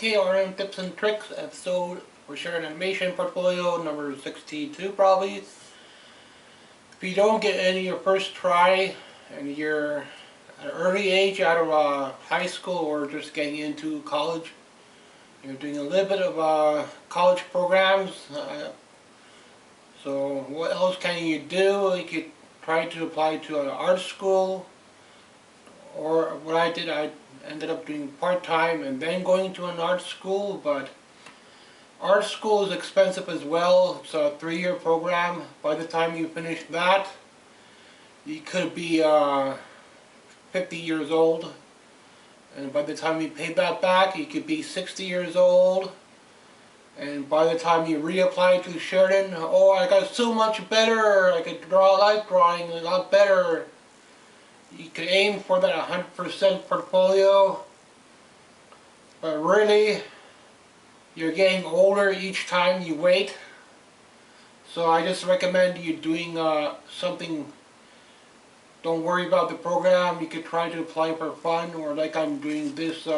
KRM Tips and Tricks episode. We're sharing animation portfolio number 62 probably. If you don't get in your first try and you're at an early age out of high school or just getting into college, you're doing a little bit of college programs, so what else can you do? You could try to apply to an art school, or what I did, I ended up doing part-time and then going to an art school, but art school is expensive as well. It's a 3-year program. By the time you finish that, you could be 50 years old, and by the time you pay that back, you could be 60 years old, and by the time you reapply to Sheridan, oh, I got so much better, I could draw like drawing a lot better. You could aim for that 100% portfolio, but really, you're getting older each time you wait. So I just recommend you doing something. Don't worry about the program. You could try to apply for fun, or like I'm doing this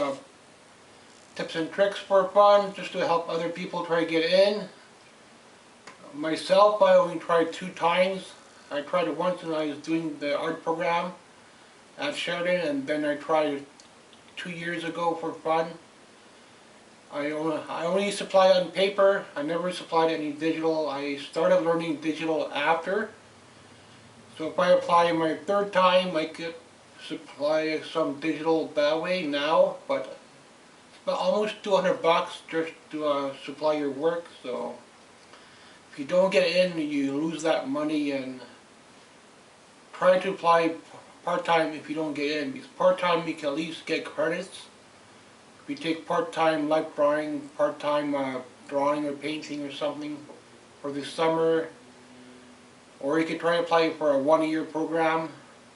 tips and tricks for fun, just to help other people try to get in. Myself, I only tried 2 times. I tried it once when I was doing the art program at Sheridan, and then I tried it 2 years ago for fun. I only supplied on paper. I never supplied any digital. I started learning digital after. So if I apply my 3rd time, I could supply some digital that way now, but it's about almost $200 just to supply your work. So if you don't get in, you lose that money, and try to apply part-time if you don't get in, because part-time you can at least get credits. If you take part-time life drawing, part-time drawing or painting or something for the summer, or you could try to apply for a 1-year program,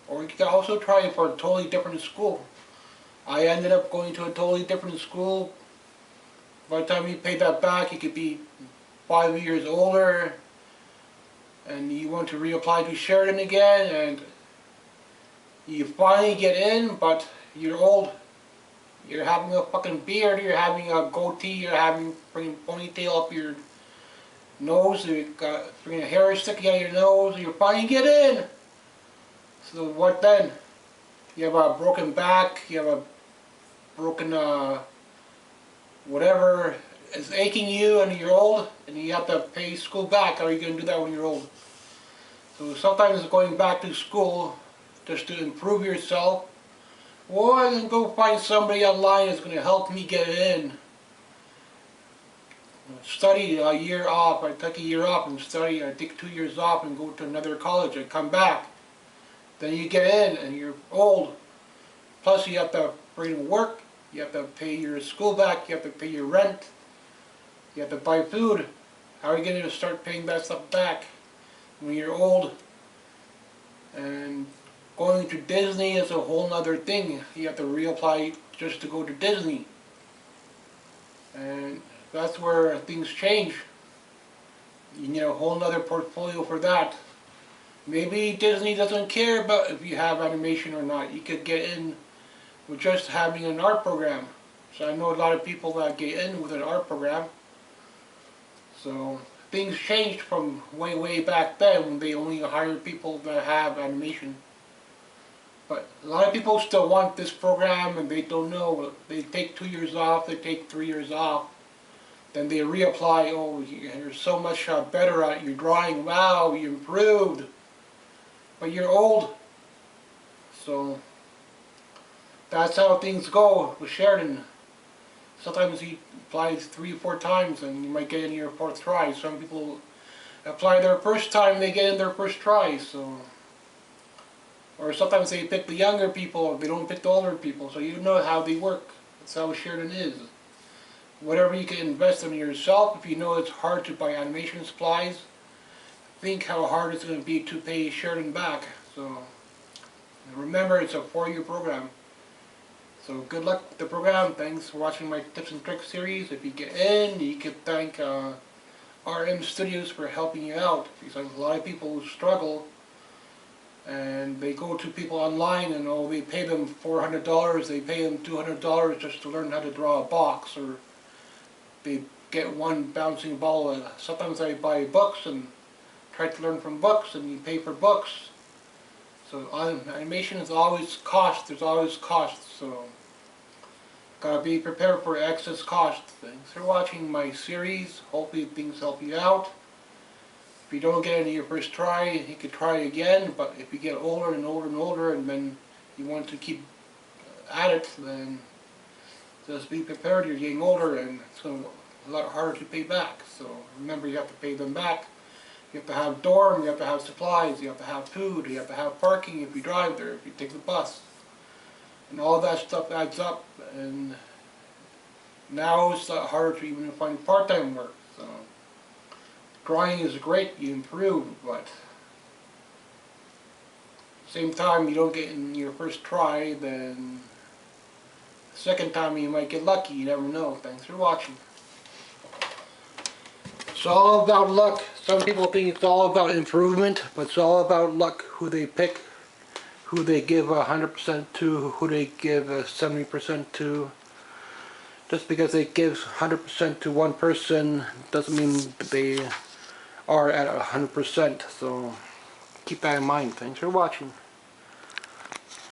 or you could also try for a totally different school. I ended up going to a totally different school. By the time you pay that back, you could be 5 years older, and you want to reapply to Sheridan again, and you finally get in, but you're old. You're having a fucking beard, you're having a goatee, you're having a freaking ponytail up your nose, you've got freaking hair sticking out your nose, you finally get in. So what then? You have a broken back, you have a broken whatever is aching you, and you're old, and you have to pay school back. How are you going to do that when you're old? So sometimes going back to school just to improve yourself, or I can go find somebody online that's going to help me get in. Study a year off. I took a year off and study. I take 2 years off and go to another college. I come back. Then you get in and you're old. Plus you have to work. You have to pay your school back. You have to pay your rent. You have to buy food. How are you going to start paying that stuff back when you're old? And going to Disney is a whole nother thing. You have to reapply just to go to Disney. And that's where things change. You need a whole nother portfolio for that. Maybe Disney doesn't care about if you have animation or not. You could get in with just having an art program. So I know a lot of people that get in with an art program. So things changed from way back then when they only hired people that have animation. But a lot of people still want this program, and they don't know. They take 2 years off, they take 3 years off. Then they reapply. Oh, you're so much better at your drawing. Wow, you improved. But you're old. So that's how things go with Sheridan. Sometimes you apply 3 or 4 times and you might get in your 4th try. Some people apply their first time, they get in their first try. So, or sometimes they pick the younger people, they don't pick the older people. So you know how they work. That's how Sheridan is. Whatever you can invest in yourself, if you know it's hard to buy animation supplies, think how hard it's going to be to pay Sheridan back. So remember, it's a 4-year program. So good luck with the program. Thanks for watching my tips and tricks series. If you get in, you can thank RM Studios for helping you out, because a lot of people struggle and they go to people online and they pay them $400, they pay them $200 just to learn how to draw a box or they get one bouncing ball. Sometimes I buy books and try to learn from books, and you pay for books. So animation is always cost. There's always costs. So gotta be prepared for excess cost. Thanks for watching my series. Hopefully things help you out. If you don't get it in your first try, you can try again. But if you get older and older and older, and then you want to keep at it, then just be prepared. You're getting older, and it's going to be a lot harder to pay back. So remember, you have to pay them back. You have to have dorm, you have to have supplies, you have to have food, you have to have parking if you drive there, if you take the bus. And all that stuff adds up, and now it's a lot harder to even find part-time work. So drawing is great, you improve, but same time you don't get in your first try, then the second time you might get lucky, you never know. Thanks for watching. It's all about luck. Some people think it's all about improvement, but it's all about luck, who they pick, who they give 100% to, who they give 70% to. Just because they give 100% to one person doesn't mean they are at 100%, so keep that in mind. Thanks for watching.